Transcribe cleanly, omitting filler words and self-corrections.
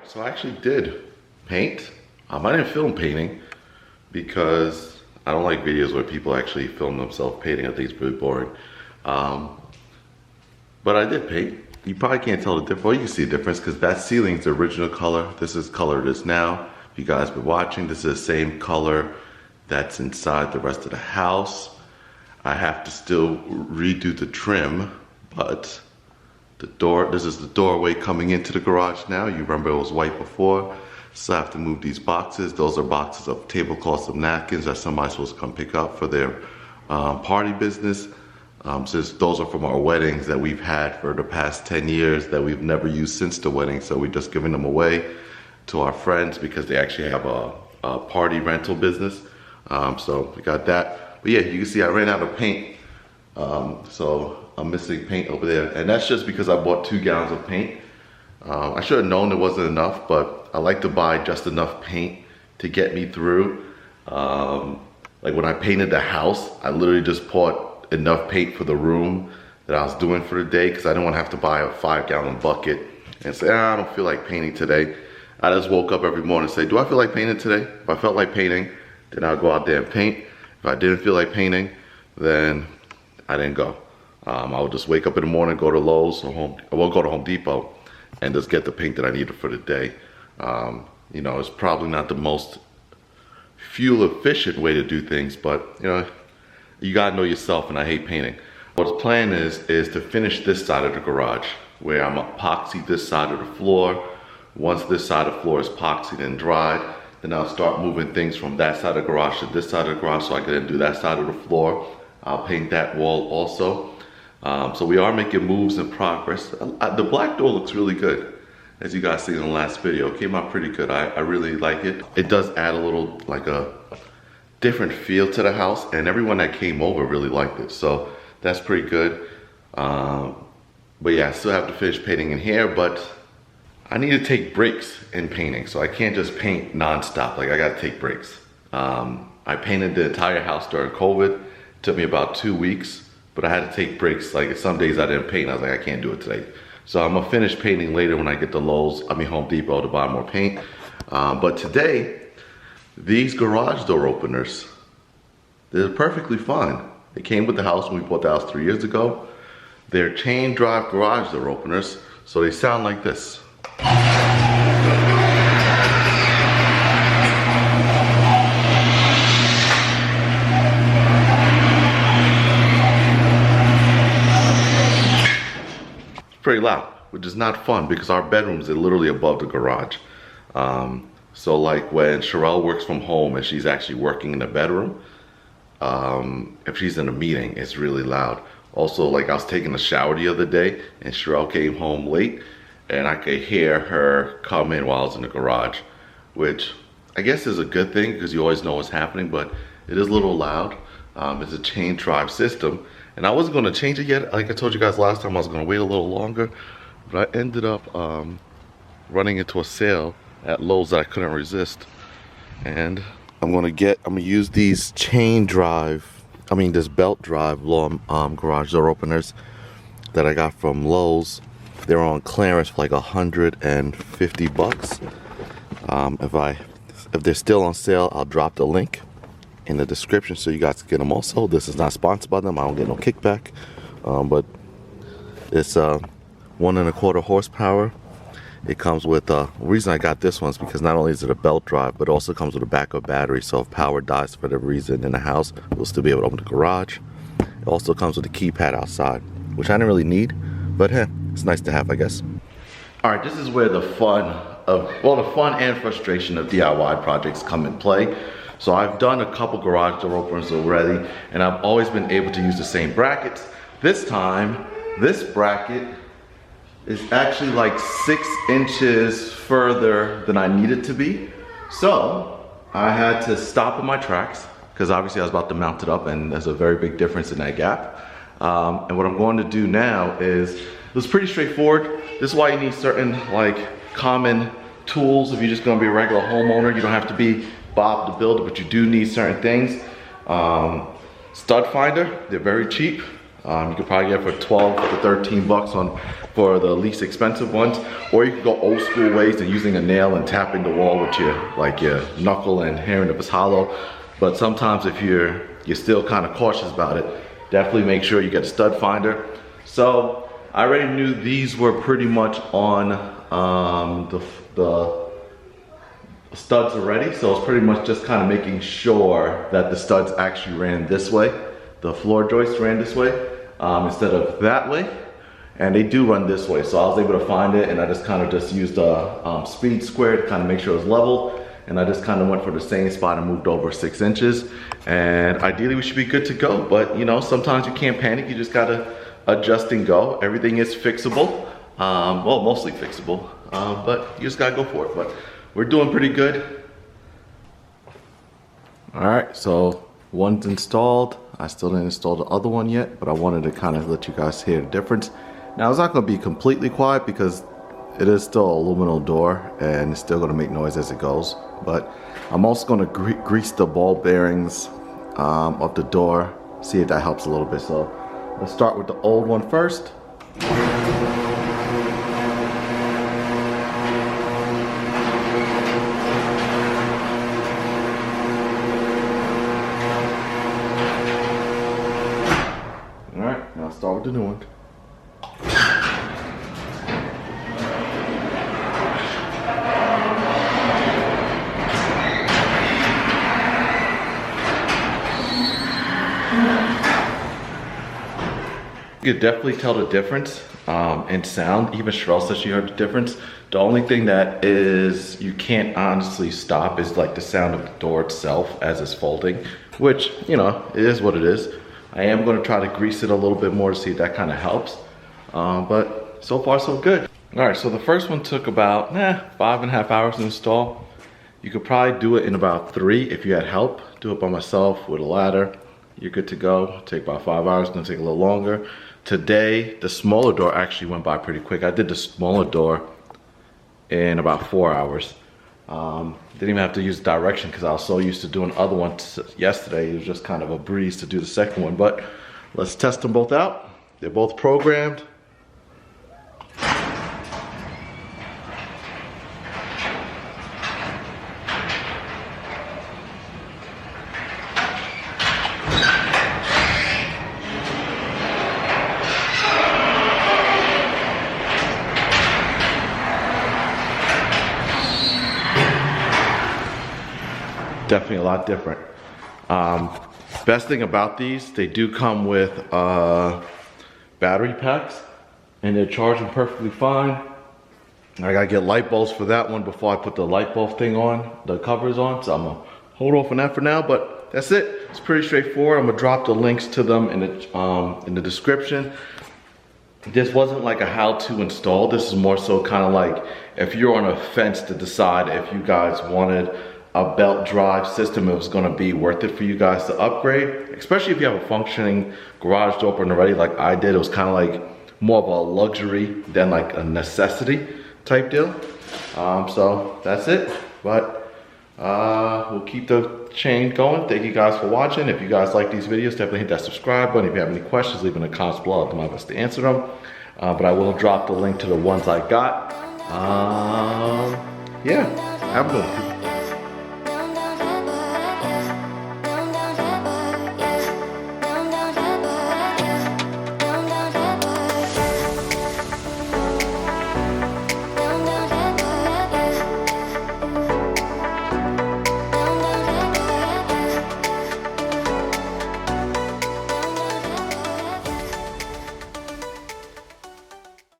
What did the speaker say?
So I actually did paint. I didn't film painting because I don't like videos where people actually film themselves painting. I think it's pretty boring. But I did paint. You probably can't tell the difference. Well, you can see the difference because that ceiling's the original color. This is color it is now. If you guys been watching, this is the same color that's inside the rest of the house. I have to still redo the trim, but the door, this is the doorway coming into the garage now. You remember it was white before. So I have to move these boxes. Those are boxes of tablecloths of napkins that somebody's supposed to come pick up for their party business. Since those are from our weddings that we've had for the past 10 years that we've never used since the wedding. So we're just giving them away to our friends because they actually have a party rental business. So we got that. But yeah, you can see I ran out of paint. So I'm missing paint over there. And that's just because I bought 2 gallons of paint. I should have known it wasn't enough, but I like to buy just enough paint to get me through. Like when I painted the house, I literally just bought enough paint for the room that I was doing for the day because I didn't want to have to buy a 5-gallon bucket and say, I don't feel like painting today. I just woke up every morning and say, do I feel like painting today? If I felt like painting, then I'll go out there and paint. If I didn't feel like painting, then I didn't go. I would just wake up in the morning, go to Lowe's or I won't go to Home Depot and just get the paint that I needed for the day. You know, it's probably not the most fuel efficient way to do things, but you know, you gotta know yourself, and I hate painting. What the plan is to finish this side of the garage, where I'm gonna epoxy this side of the floor. Once this side of the floor is epoxied and dried, then I'll start moving things from that side of the garage to this side of the garage so I can then do that side of the floor. I'll paint that wall also. So we are making moves in progress. The black door looks really good. As you guys see in the last video, it came out pretty good. I really like it. It does add a little, like a different feel to the house, and everyone that came over really liked it. So that's pretty good. But yeah, I still have to finish painting in here, but I need to take breaks in painting. So I can't just paint nonstop, like I gotta take breaks. I painted the entire house during COVID. It took me about 2 weeks, but I had to take breaks. Like some days I didn't paint, I was like, I can't do it today. So I'm gonna finish painting later when I get to Home Depot to buy more paint. But today, these garage door openers, they're perfectly fine. They came with the house when we bought the house 3 years ago. They're chain drive garage door openers, so they sound like this. Pretty loud, which is not fun because our bedrooms are literally above the garage. So like when Shirell works from home and she's actually working in the bedroom, if she's in a meeting, it's really loud. Also, like I was taking a shower the other day and Shirell came home late and I could hear her come in while I was in the garage, which I guess is a good thing because you always know what's happening, but it is a little loud. It's a chain drive system. And I wasn't gonna change it yet. Like I told you guys last time, I was gonna wait a little longer, but I ended up running into a sale at Lowe's that I couldn't resist. And I'm gonna use these this belt drive long garage door openers that I got from Lowe's. They're on clearance for like 150 bucks. If they're still on sale, I'll drop the link in the description so you guys can get them also. This is not sponsored by them. I don't get no kickback. But it's 1.25 horsepower. It comes with, the reason I got this one is because not only is it a belt drive, but it also comes with a backup battery. So if power dies for whatever reason in the house, we'll still be able to open the garage. It also comes with a keypad outside, which I didn't really need, but hey, it's nice to have, I guess. All right, this is where the fun and frustration of DIY projects come in play. So I've done a couple garage door openers already, and I've always been able to use the same brackets. This time, this bracket is actually like 6 inches further than I need it to be. So I had to stop in my tracks because obviously I was about to mount it up and there's a very big difference in that gap. And what I'm going to do now is, it's pretty straightforward. This is why you need certain like common tools. If you're just gonna be a regular homeowner, you don't have to be Bob the Builder, but you do need certain things. Stud finder, they're very cheap. You could probably get it for 12 to 13 bucks for the least expensive ones, or you could go old school ways and using a nail and tapping the wall with your knuckle and hearing if it's hollow. But sometimes if you're still kind of cautious about it, definitely make sure you get a stud finder. So I already knew these were pretty much on the studs already, so it's pretty much just kind of making sure that the studs actually ran this way. The floor joist ran this way instead of that way, and they do run this way. So I was able to find it, and I just kind of used a speed square to kind of make sure it was level, and I just kind of went for the same spot and moved over 6 inches, and ideally we should be good to go. But you know, sometimes you can't panic, you just gotta adjust and go. Everything is fixable, well, mostly fixable, but you just gotta go for it. But we're doing pretty good. All right, so one's installed. I still didn't install the other one yet, but I wanted to kind of let you guys hear the difference. Now, it's not gonna be completely quiet because it is still an aluminum door and it's still gonna make noise as it goes. But I'm also gonna grease the ball bearings of the door, see if that helps a little bit. So let's start with the old one first. Start with the new one. You could definitely tell the difference in sound. Even Shirell said she heard the difference. The only thing that is you can't honestly stop is like the sound of the door itself as it's folding, which, you know, it is what it is. I am going to try to grease it a little bit more to see if that kind of helps. But so far so good. All right, so the first one took about 5.5 hours to install. You could probably do it in about 3 if you had help. Do it by myself with a ladder. You're good to go. Take about 5 hours, gonna take a little longer. Today, the smaller door actually went by pretty quick. I did the smaller door in about 4 hours. Didn't even have to use direction because I was so used to doing other ones yesterday. It was just kind of a breeze to do the second one, but let's test them both out. They're both programmed. Definitely a lot different. Best thing about these, they do come with battery packs and they're charging perfectly fine. I gotta get light bulbs for that one before I put the light bulb thing on, the covers on, so I'm gonna hold off on that for now, but that's it. It's pretty straightforward. I'm gonna drop the links to them in the description. This wasn't like a how to install. This is more so kind of like if you're on a fence to decide if you guys wanted a belt drive system, it was going to be worth it for you guys to upgrade, especially if you have a functioning garage door opener already like I did. It was kind of like more of a luxury than like a necessity type deal. So that's it, but we'll keep the chain going. Thank you guys for watching. If you guys like these videos, definitely hit that subscribe button. If you have any questions, leave in the comments below. I'll do my best to answer them, but I will drop the link to the ones I got. Yeah, have a good one.